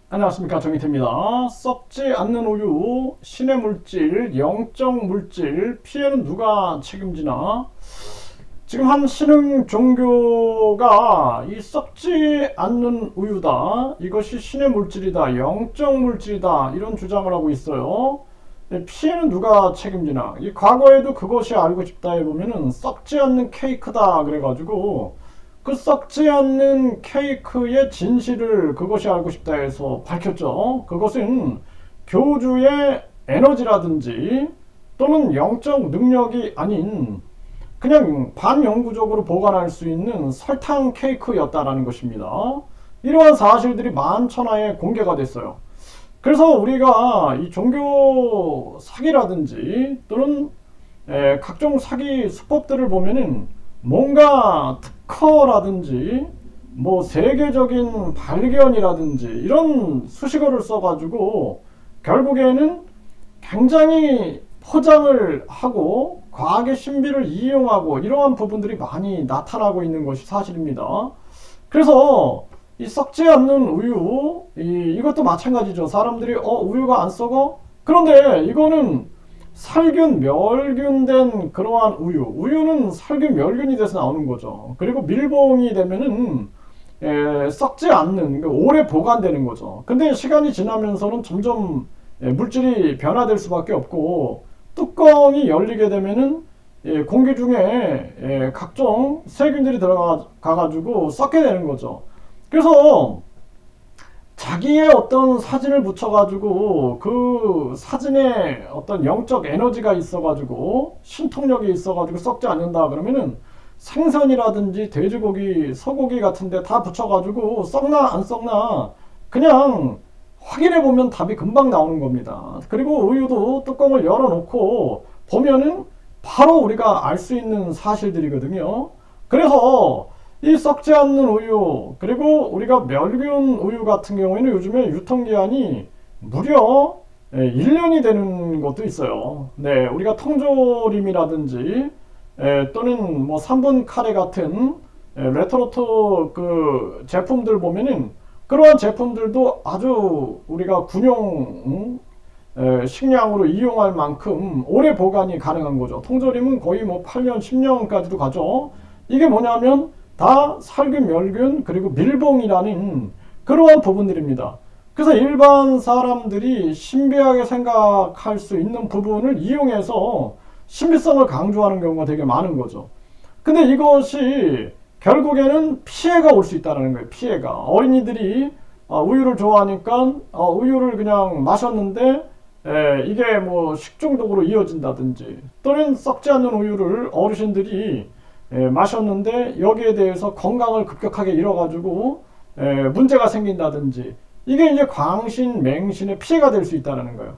안녕하십니까, 정희태입니다. 썩지 않는 우유, 신의 물질, 영적 물질, 피해는 누가 책임지나? 지금 한 신흥 종교가 이 썩지 않는 우유다, 이것이 신의 물질이다, 영적 물질이다, 이런 주장을 하고 있어요. 피해는 누가 책임지나? 이 과거에도 그것이 알고 싶다에 보면은 썩지 않는 케이크다 그래가지고 그 썩지 않는 케이크의 진실을 그것이 알고 싶다 해서 밝혔죠. 그것은 교주의 에너지라든지 또는 영적 능력이 아닌 그냥 반영구적으로 보관할 수 있는 설탕 케이크였다라는 것입니다. 이러한 사실들이 만천하에 공개가 됐어요. 그래서 우리가 이 종교 사기라든지 또는 각종 사기 수법들을 보면은 뭔가 특허라든지 뭐 세계적인 발견이라든지 이런 수식어를 써가지고 결국에는 굉장히 포장을 하고 과학의 신비를 이용하고 이러한 부분들이 많이 나타나고 있는 것이 사실입니다. 그래서 이 썩지 않는 우유, 이것도 마찬가지죠. 사람들이 우유가 안 썩어? 그런데 이거는 살균, 멸균된 그러한 우유는 살균, 멸균이 돼서 나오는 거죠. 그리고 밀봉이 되면은 썩지 않는, 그러니까 오래 보관되는 거죠. 근데 시간이 지나면서는 점점 물질이 변화될 수밖에 없고, 뚜껑이 열리게 되면은 공기 중에 각종 세균들이 들어가 가지고 썩게 되는 거죠. 그래서 자기의 어떤 사진을 붙여가지고 그 사진에 어떤 영적 에너지가 있어가지고 신통력이 있어가지고 썩지 않는다 그러면은 생선이라든지 돼지고기, 소고기 같은데 다 붙여가지고 썩나 안 썩나 그냥 확인해보면 답이 금방 나오는 겁니다. 그리고 우유도 뚜껑을 열어놓고 보면은 바로 우리가 알 수 있는 사실들이거든요. 그래서 이 썩지 않는 우유, 그리고 우리가 멸균 우유 같은 경우에는 요즘에 유통기한이 무려 1년이 되는 것도 있어요. 네, 우리가 통조림이라든지 또는 뭐 3분 카레 같은 레토르트 그 제품들 보면은 그러한 제품들도 아주 우리가 군용 식량으로 이용할 만큼 오래 보관이 가능한 거죠. 통조림은 거의 뭐 8년, 10년까지도 가죠. 이게 뭐냐면 다 살균, 멸균, 그리고 밀봉이라는 그러한 부분들입니다. 그래서 일반 사람들이 신비하게 생각할 수 있는 부분을 이용해서 신비성을 강조하는 경우가 되게 많은 거죠. 근데 이것이 결국에는 피해가 올 수 있다는 거예요. 피해가. 어린이들이 우유를 좋아하니까 우유를 그냥 마셨는데 이게 뭐 식중독으로 이어진다든지 또는 썩지 않는 우유를 어르신들이 마셨는데 여기에 대해서 건강을 급격하게 잃어가지고 문제가 생긴다든지 이게 이제 광신, 맹신의 피해가 될 수 있다는 거예요.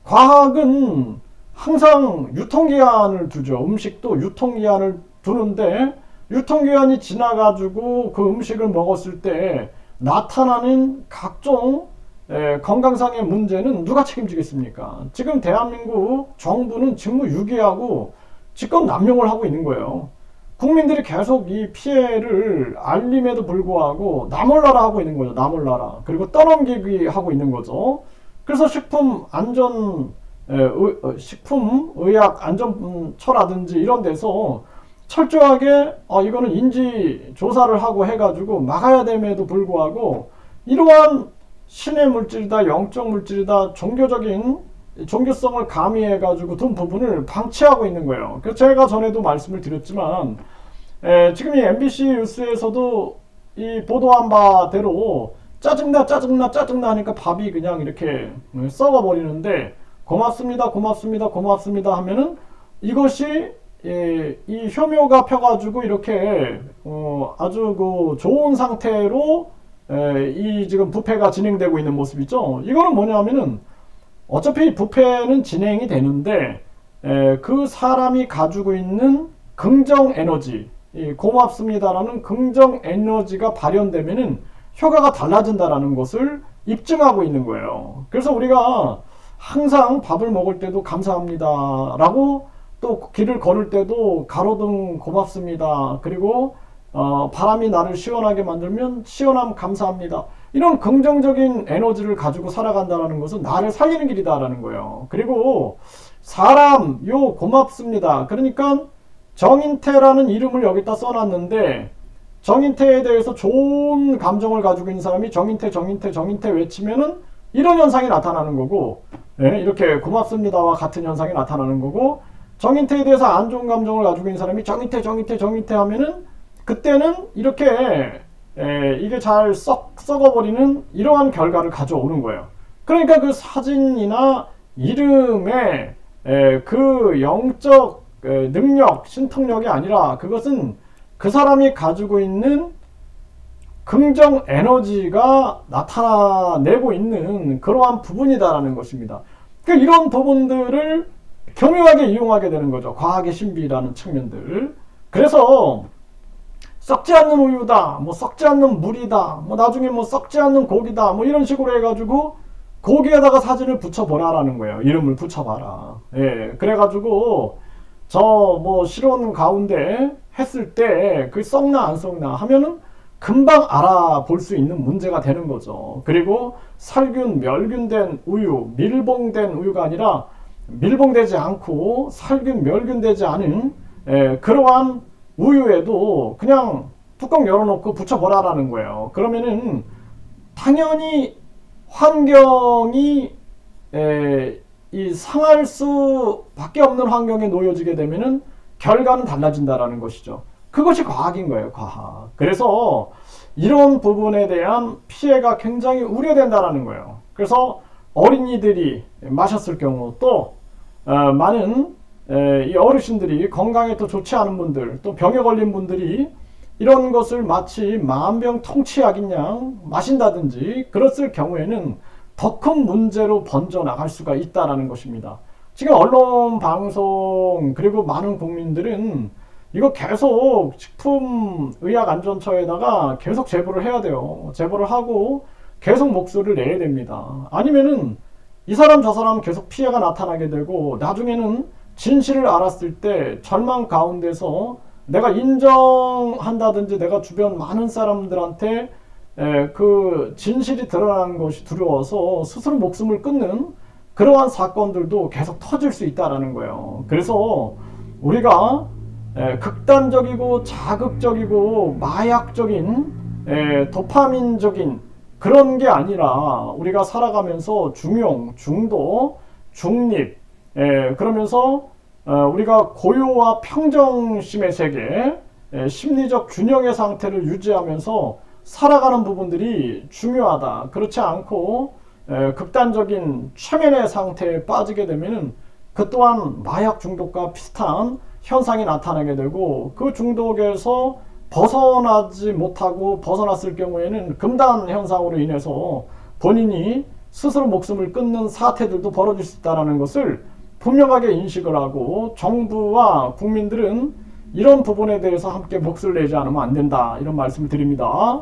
과학은 항상 유통기한을 두죠. 음식도 유통기한을 두는데 유통기한이 지나가지고 그 음식을 먹었을 때 나타나는 각종 건강상의 문제는 누가 책임지겠습니까? 지금 대한민국 정부는 직무유기하고 직권남용을 하고 있는 거예요. 국민들이 계속 이 피해를 알림에도 불구하고 나몰라라 하고 있는 거죠. 나몰라라. 그리고 떠넘기기 하고 있는 거죠. 그래서 식품의약안전처라든지 이런 데서 철저하게 이거는 인지 조사를 하고 해가지고 막아야 됨에도 불구하고 이러한 신의 물질이다, 영적 물질이다, 종교성을 가미해가지고 둔 부분을 방치하고 있는 거예요. 그래서 제가 전에도 말씀을 드렸지만 지금 이 MBC 뉴스에서도 이 보도한 바대로 짜증나 짜증나 짜증나 하니까 밥이 그냥 이렇게 썩어버리는데 고맙습니다 고맙습니다 고맙습니다 하면은 이것이 이 효묘가 펴가지고 이렇게 아주 그 좋은 상태로 이 지금 부패가 진행되고 있는 모습이죠. 이거는 뭐냐면은 어차피 부패는 진행이 되는데 그 사람이 가지고 있는 긍정 에너지, 고맙습니다라는 긍정 에너지가 발현되면은 효과가 달라진다라는 것을 입증하고 있는 거예요. 그래서 우리가 항상 밥을 먹을 때도 감사합니다 라고 또 길을 걸을 때도 가로등 고맙습니다. 그리고 바람이 나를 시원하게 만들면 시원함 감사합니다. 이런 긍정적인 에너지를 가지고 살아간다는 것은 나를 살리는 길이다라는 거예요. 그리고 사람 요 고맙습니다. 그러니까 정인태라는 이름을 여기다 써놨는데 정인태에 대해서 좋은 감정을 가지고 있는 사람이 정인태 정인태 정인태 외치면은 이런 현상이 나타나는 거고, 예, 이렇게 고맙습니다와 같은 현상이 나타나는 거고, 정인태에 대해서 안 좋은 감정을 가지고 있는 사람이 정인태 정인태 정인태 하면은 그때는 이렇게 이게 잘 썩어버리는 이러한 결과를 가져오는 거예요. 그러니까 그 사진이나 이름의 그 영적 능력, 신통력이 아니라 그것은 그 사람이 가지고 있는 긍정 에너지가 나타내고 있는 그러한 부분이다라는 것입니다. 그러니까 이런 부분들을 교묘하게 이용하게 되는 거죠. 과학의 신비라는 측면들. 그래서 썩지 않는 우유다, 뭐 썩지 않는 물이다, 뭐 나중에 뭐 썩지 않는 고기다, 뭐 이런 식으로 해가지고 고기에다가 사진을 붙여보라라는 거예요. 이름을 붙여봐라. 예, 그래가지고 저 뭐 실온 가운데 했을 때 그 썩나 안 썩나 하면은 금방 알아볼 수 있는 문제가 되는 거죠. 그리고 살균, 멸균된 우유, 밀봉된 우유가 아니라 밀봉되지 않고 살균, 멸균되지 않은 그러한 우유에도 그냥 뚜껑 열어놓고 붙여보라라는 거예요. 그러면은 당연히 환경이 이 상할 수밖에 없는 환경에 놓여지게 되면은 결과는 달라진다라는 것이죠. 그것이 과학인 거예요, 과학. 그래서 이런 부분에 대한 피해가 굉장히 우려된다라는 거예요. 그래서 어린이들이 마셨을 경우 또 많은 이 어르신들이 건강에 또 좋지 않은 분들, 또 병에 걸린 분들이 이런 것을 마치 만병통치약인 양 마신다든지 그랬을 경우에는 더 큰 문제로 번져나갈 수가 있다는 것입니다. 지금 언론, 방송, 그리고 많은 국민들은 이거 계속 식품의약안전처에다가 계속 제보를 해야 돼요. 제보를 하고 계속 목소리를 내야 됩니다. 아니면은 이 사람 저 사람 계속 피해가 나타나게 되고 나중에는 진실을 알았을 때 절망 가운데서 내가 인정한다든지 내가 주변 많은 사람들한테 그 진실이 드러나는 것이 두려워서 스스로 목숨을 끊는 그러한 사건들도 계속 터질 수 있다는 거예요. 그래서 우리가 극단적이고 자극적이고 마약적인 도파민적인 그런 게 아니라 우리가 살아가면서 중용, 중도, 중립 그러면서 우리가 고요와 평정심의 세계, 심리적 균형의 상태를 유지하면서 살아가는 부분들이 중요하다. 그렇지 않고 극단적인 최면의 상태에 빠지게 되면은 그 또한 마약 중독과 비슷한 현상이 나타나게 되고 그 중독에서 벗어나지 못하고 벗어났을 경우에는 금단 현상으로 인해서 본인이 스스로 목숨을 끊는 사태들도 벌어질 수 있다는 것을 분명하게 인식을 하고 정부와 국민들은 이런 부분에 대해서 함께 몫을 내지 않으면 안 된다, 이런 말씀을 드립니다.